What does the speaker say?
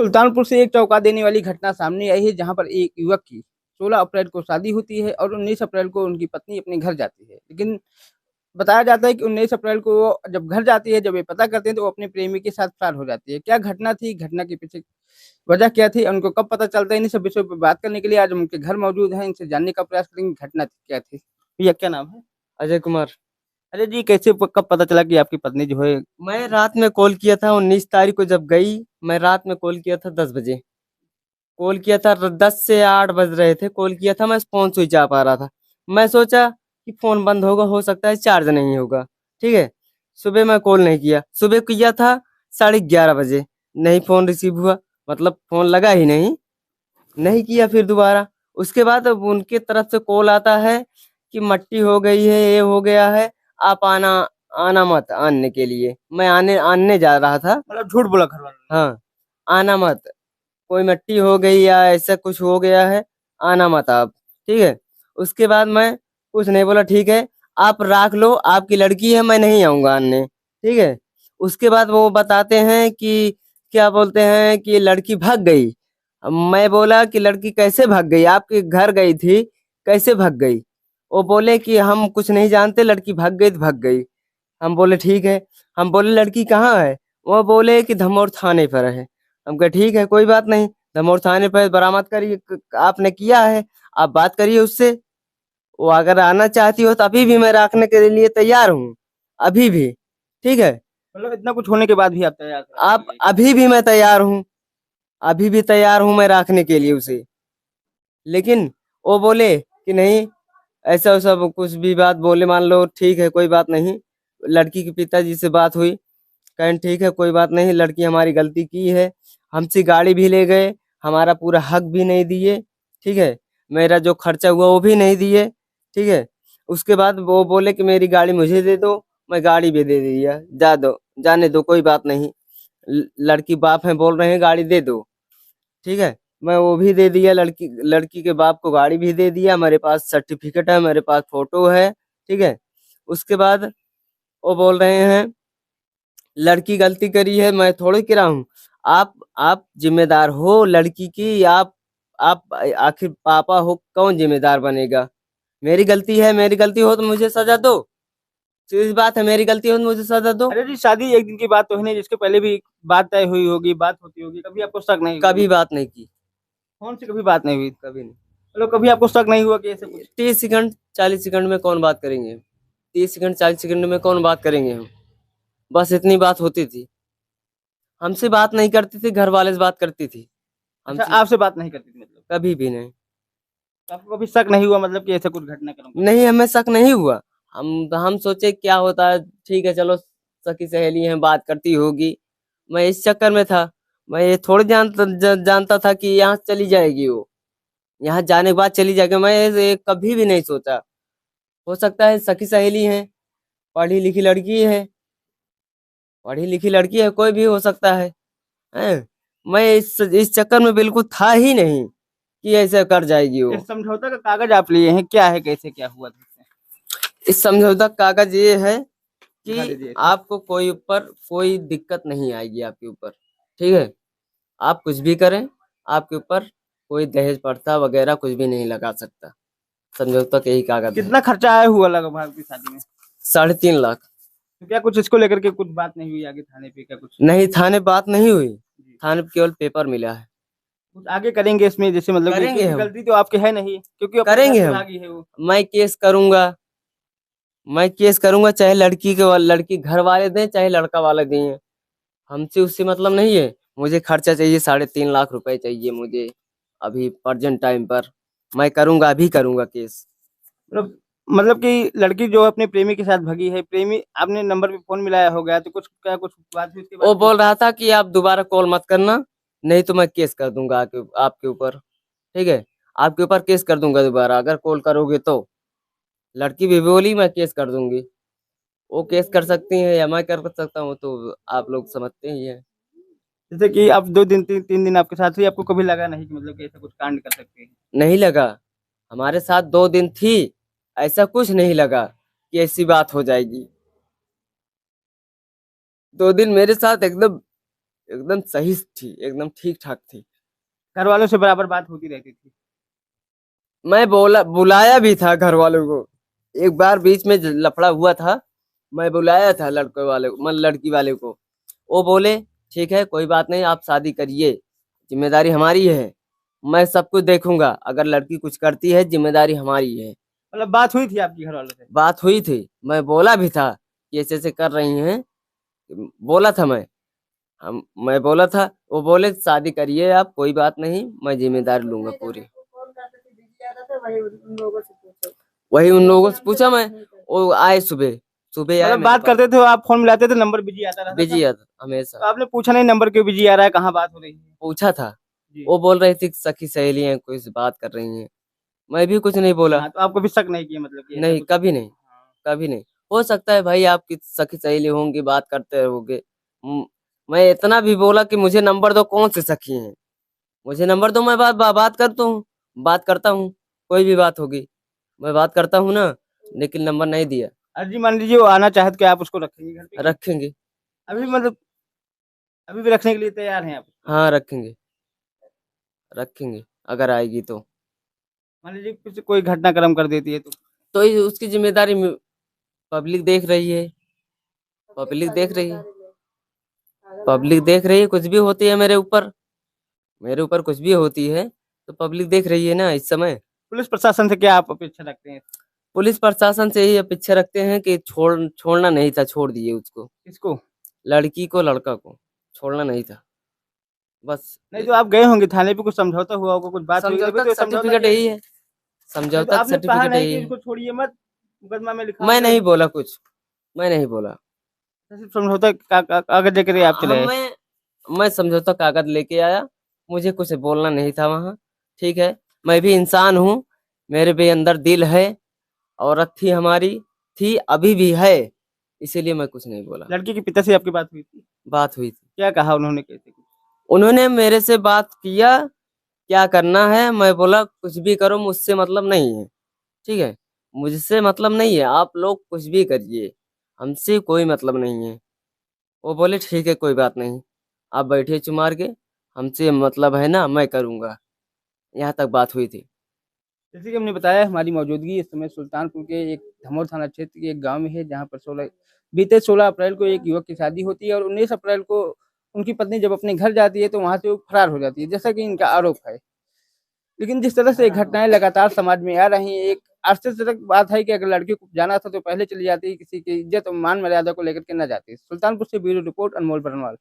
सुल्तानपुर से एक चौंका देने वाली घटना सामने आई है, जहां पर एक युवक की 16 अप्रैल को शादी होती है और 19 अप्रैल को उनकी पत्नी अपने घर जाती है। लेकिन बताया जाता है कि 19 अप्रैल को वो जब घर जाती है, जब ये पता करते हैं तो वो अपने प्रेमी के साथ फरार हो जाती है। क्या घटना थी? घटना के पीछे वजह क्या थी? उनको कब पता चलता है? इन सब विषयों पर बात करने के लिए आज हम उनके घर मौजूद हैं। इनसे जानने का प्रयास करेंगे घटना क्या थी। भैया क्या नाम है? अजय कुमार। अरे जी, कैसे कब पता चला कि आपकी पत्नी जो है? मैं रात में कॉल किया था 19 तारीख को जब गई। मैं रात में कॉल किया था 10 बजे। कॉल किया था 10 से 8 बज रहे थे। कॉल किया था, मैं फोन स्विच ऑफ आ रहा था। मैं सोचा कि फोन बंद होगा, हो सकता है चार्ज नहीं होगा। ठीक है। सुबह मैं कॉल नहीं किया। सुबह किया था 11:30 बजे। नहीं फोन रिसीव हुआ, मतलब फोन लगा ही नहीं। नहीं किया फिर दोबारा। उसके बाद अब उनके तरफ से कॉल आता है कि मट्टी हो गई है, ये हो गया है, आप आना आना मत आनने के लिए। मैं आने आनने जा रहा था। मतलब झूठ बोला घर वालों ने? हाँ, आना मत, कोई मट्टी हो गई या ऐसा कुछ हो गया है, आना मत आप। ठीक है। उसके बाद मैं कुछ नहीं बोला, ठीक है आप राख लो, आपकी लड़की है, मैं नहीं आऊंगा आनने। ठीक है। उसके बाद वो बताते हैं कि क्या बोलते हैं कि लड़की भाग गई। अब मैं बोला कि लड़की कैसे भाग गई, आपके घर गई थी, कैसे भाग गई? वो बोले कि हम कुछ नहीं जानते, लड़की भाग गई तो भाग गई। हम बोले ठीक है। हम बोले लड़की कहाँ है? वो बोले कि धमोर थाने पर है। हम कहे ठीक है, कोई बात नहीं, धमोर थाने पर बरामद करिए, आपने किया है, आप बात करिए उससे। वो अगर आना चाहती हो तो अभी भी मैं रखने के लिए तैयार हूँ, अभी भी। ठीक है। मतलब इतना कुछ होने के बाद भी आप तैयार रखने के आप लिए? अभी भी मैं तैयार हूँ, अभी भी तैयार हूँ मैं रखने के लिए उसे। लेकिन वो बोले कि नहीं, ऐसा वैसा वो कुछ भी बात बोले, मान लो ठीक है कोई बात नहीं। लड़की के पिताजी से बात हुई, कहें ठीक है कोई बात नहीं, लड़की हमारी गलती की है, हमसे गाड़ी भी ले गए, हमारा पूरा हक भी नहीं दिए। ठीक है। मेरा जो खर्चा हुआ वो भी नहीं दिए। ठीक है। उसके बाद वो बोले कि मेरी गाड़ी मुझे दे दो। मैं गाड़ी भी दे दिया, जा दो, जाने दो, कोई बात नहीं। लड़की बाप है, बोल रहे हैं गाड़ी दे दो। ठीक है। मैं वो भी दे दिया, लड़की लड़की के बाप को गाड़ी भी दे दिया, मेरे पास सर्टिफिकेट है, मेरे पास फोटो है। ठीक है। उसके बाद वो बोल रहे हैं लड़की गलती करी है, मैं थोड़ी करा हूँ। आप जिम्मेदार हो लड़की की, आप आखिर पापा हो, कौन जिम्मेदार बनेगा? मेरी गलती है, मेरी गलती हो तो मुझे सजा दो। सीधी बात है, मेरी गलती हो तो मुझे सजा दो। अरे जी, शादी एक दिन की बात तो है नहीं, जिसके पहले भी बात तय हुई होगी, बात होती होगी, कभी आपको शक नहीं हुआ? कभी बात नहीं की, फोन से कभी बात नहीं हुई? कभी नहीं। मतलब कभी आपको शक नहीं हुआ कि ऐसे कुछ? 30 सेकंड 40 सेकंड में कौन बात करेंगे? 30 सेकंड 40 सेकंड में कौन बात करेंगे हम? बस इतनी बात होती थी। हमसे बात नहीं करती थी, घर वाले से बात करती थी अच्छा, हमसे। आपसे बात नहीं करती थी मतलब? कभी भी नहीं। तो आपको कभी शक नहीं हुआ मतलब कि ऐसा कुछ घटना क्रम कर? नहीं, हमें शक नहीं हुआ। हम सोचे क्या होता है, ठीक है चलो, सखी सहेली हैं, बात करती होगी। मैं इस चक्कर में था। मैं ये थोड़ी जानता था कि यहाँ चली जाएगी वो, यहाँ जाने के बाद चली जाएगी। मैं ये कभी भी नहीं सोचा। हो सकता है सखी सहेली है, पढ़ी लिखी लड़की है, पढ़ी लिखी लड़की है, कोई भी हो सकता है। हैं? मैं इस चक्कर में बिल्कुल था ही नहीं कि ऐसे कर जाएगी इस वो। समझौता का कागज आप लिए हैं, क्या है, कैसे क्या हुआ था इसमें? इस समझौता कागज ये है दिखा कि दीजिए इसे। आपको कोई ऊपर कोई दिक्कत नहीं आएगी आपके ऊपर। ठीक है। आप कुछ भी करें, आपके ऊपर कोई दहेज प्रथा वगैरह कुछ भी नहीं लगा सकता। समझौता के ही कागज है। कितना खर्चा आया हुआ लगभग आपकी शादी में? 3.5 लाख। तो क्या कुछ इसको लेकर के कुछ बात नहीं हुई आगे थाने पे, क्या कुछ? नहीं, थाने बात नहीं हुई। जी। थाने पे केवल पेपर मिला है। कुछ आगे करेंगे इसमें, जैसे मतलब कि करेंगे क्योंकि हम, गलती तो आपकी है नहीं, क्योंकि अपने घर करेंगे से हम। भागी है वो। मैं केस करूंगा, मैं केस करूंगा, चाहे लड़की घर वाले दें, चाहे लड़का वाले दें। हमसे उससे मतलब नहीं है। मुझे खर्चा चाहिए, 3.5 लाख रुपए चाहिए मुझे अभी प्रेजेंट टाइम पर। मैं करूंगा, अभी करूंगा केस। मतलब कि लड़की जो अपने प्रेमी के साथ भगी है, प्रेमी आपने नंबर पे फोन मिलाया हो गया, तो कुछ क्या कुछ बात हुई उसके बाद वो भी? बोल रहा था कि आप दोबारा कॉल मत करना, नहीं तो मैं केस कर दूंगा आपके ऊपर। ठीक है। आपके ऊपर केस कर दूंगा दोबारा अगर कॉल करोगे तो। लड़की भी बोली मैं केस कर दूंगी। वो केस कर सकती है या मैं कर सकता हूँ, तो आप लोग समझते ही हैं। जैसे कि आप 2 दिन 3 दिन आपके साथ हुई, आपको कभी लगा नहीं कि मतलब कि ऐसा कुछ कांड कर सकते हैं? नहीं लगा। हमारे साथ 2 दिन थी, ऐसा कुछ नहीं लगा कि ऐसी बात हो जाएगी। 2 दिन मेरे साथ एकदम एकदम सही थी, एकदम ठीक ठाक थी। घर वालों से बराबर बात होती रहती थी? मैं बुलाया भी था घर वालों को। एक बार बीच में लफड़ा हुआ था, मैं बुलाया था लड़के वाले को, मतलब लड़की वाले को। वो बोले ठीक है कोई बात नहीं, आप शादी करिए, जिम्मेदारी हमारी है, मैं सब कुछ देखूंगा, अगर लड़की कुछ करती है जिम्मेदारी हमारी है। मतलब बात हुई थी आपकी घर वालों से? बात हुई थी, मैं बोला भी था कि ऐसे ऐसे कर रही हैं, बोला था मैं बोला था। वो बोले शादी करिए आप, कोई बात नहीं, मैं जिम्मेदारी लूंगा पूरी। वही उन लोगों से पूछा मैं, वो आए सुबह, सुबह आए मतलब मेरे बात पास। करते थे आप, फोन मिलाते थे, नंबर बिजी आता रहता था? बिजी आता हमेशा। तो आपने पूछा नहीं नंबर क्यों बिजी आ रहा है, कहाँ बात हो रही है? पूछा था, जी। वो बोल रही थी सखी सहेली हैं, कोई से बात कर रही हैं। मैं भी कुछ नहीं बोला। हाँ, तो आपको भी शक नहीं किया मतलब कि ऐसा नहीं, कुछ? कभी नहीं, हाँ। कभी नहीं। हो सकता है भाई आपकी सखी सहेली होंगी, बात करते रहोगे। मैं इतना भी बोला कि मुझे नंबर दो, कौन से सखी हैं, मुझे नंबर दो, मैं बात करता हूँ, बात करता हूँ, कोई भी बात होगी मैं बात करता हूँ ना। लेकिन नंबर नहीं दिया। अरे जी, मान लीजिए वो आना चाहे तो क्या आप उसको रखेंगे घर पे कि नहीं? रखेंगे। अभी मतलब अभी भी रखने के लिए तैयार हैं आप? हाँ रखेंगे, रखेंगे अगर आएगी तो। मान लीजिए कुछ कोई घटनाक्रम कर देती है तो? ये उसकी जिम्मेदारी पब्लिक देख रही है, पब्लिक देख रही है, पब्लिक देख रही है, कुछ भी होती है मेरे ऊपर, मेरे ऊपर कुछ भी होती है तो पब्लिक देख रही है ना इस समय। पुलिस प्रशासन से क्या आप अपेक्षा रखते हैं? पुलिस प्रशासन से यही अपेक्षा रखते हैं कि छोड़ना नहीं था, छोड़ दिए उसको, किसको? लड़की को लड़का को छोड़ना नहीं था बस। नहीं तो आप गए होंगे थाने पे, कुछ समझौता हुआ होगा, कुछ बात हुई होगी, तभी समझौता तो ये समझौता सर्टिफिकेट किया यही गया। है, नहीं तो समझौता आपने कहा सर्टिफिकेट नहीं यही कि है। इसको छोड़िए मत, मुकदमा में मैं लिखाऊंगा, नहीं बोला कुछ, मैं नहीं बोला। सिर्फ समझौता कागज लेकर ही आप चले हम गए? मैं समझौता कागज लेके आया, मुझे कुछ बोलना नहीं था वहाँ। ठीक है, मैं भी इंसान हूँ, मेरे भी अंदर दिल है, औरत थी हमारी, थी अभी भी है, इसीलिए मैं कुछ नहीं बोला। लड़की के पिता से आपकी बात हुई थी? बात हुई थी, क्या कहा उन्होंने, कैसे? उन्होंने मेरे से बात किया, क्या करना है, मैं बोला कुछ भी करो, मुझसे मतलब नहीं है। ठीक है, मुझसे मतलब नहीं है, आप लोग कुछ भी करिए, हमसे कोई मतलब नहीं है। वो बोले ठीक है कोई बात नहीं, आप बैठिए चुमार के, हमसे मतलब है ना, मैं करूंगा। यहाँ तक बात हुई थी। जैसे कि हमने बताया, हमारी मौजूदगी इस समय सुल्तानपुर के एक धमोर थाना क्षेत्र के एक गांव में है, जहां पर बीते 16 अप्रैल को एक युवक की शादी होती है और 19 अप्रैल को उनकी पत्नी जब अपने घर जाती है तो वहां से वो फरार हो जाती है, जैसा कि इनका आरोप है। लेकिन जिस तरह से ये घटनाएं लगातार समाज में आ रही हैं, एक आश्चर्यजनक बात है कि अगर लड़की को जाना था तो पहले चली जाती, किसी की इज्जत और मान मर्यादा को लेकर के न जाती। सुल्तानपुर से ब्यूरो रिपोर्ट, अनमोल बरनवाल।